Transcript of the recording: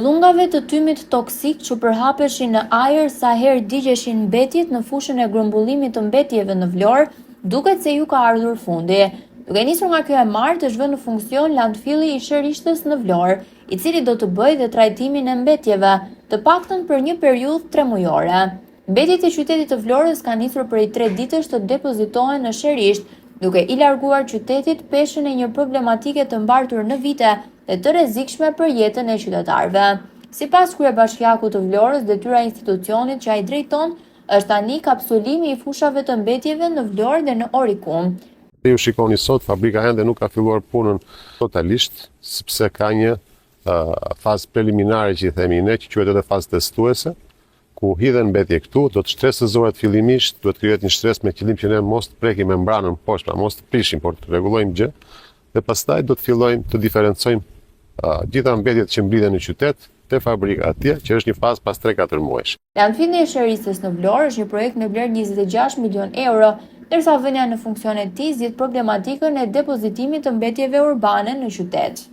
Llungave të tymit toksik që përhapeshin në ajër sa herë digjeshin mbetjet në fushën e grumbullimit të mbetjeve në Vlorë, duket se ju ka ardhur fundi. Duke nisur nga kjo e martë, është vënë në funksion landfilli i Shërishtës në Vlorë, i cili do të bëjë dhe trajtimin e mbetjeve, të paktën për një periudhë 3 mujore. Mbetjet e qytetit të Vlorës kanë nisur prej 3 ditësh të depozitohen në Shërisht, duke i larguar qytetit peshën e një problematike të mbartur në vite dhe të rrezikshme për jetën e qytetarëve. Sipas kryebashkiakut të Vlorës, detyra e institucionit që ai drejton është tani kapsulimi i fushave të mbetjeve në Vlorë dhe në Orikum. Ju shikoni sot, fabrika ende nuk ka filluar punën totalisht, sepse ka një fazë preliminare që i themi ne, që quhet edhe fazë testuese, ku hidhen mbetje këtu, do të shtresëzohet fillimisht, duhet krijohet një stres me qëllim që ne mos të prekim membranën poshtë, pra mos të prishim, por të rregullojmë gjë, dhe pastaj do të fillojmë të diferencojmë gjitha mbetjet që mblidhen në qytet te fabrika atje, që është një fazë pas 3-4 muajsh. Landfilli i Shërisës në Vlorë është një projekt me vlerë 26 milion euro, ndërsa vënia në funksion e tij zgjidh problematikën e depozitimit të mbetjeve urbane në qytet.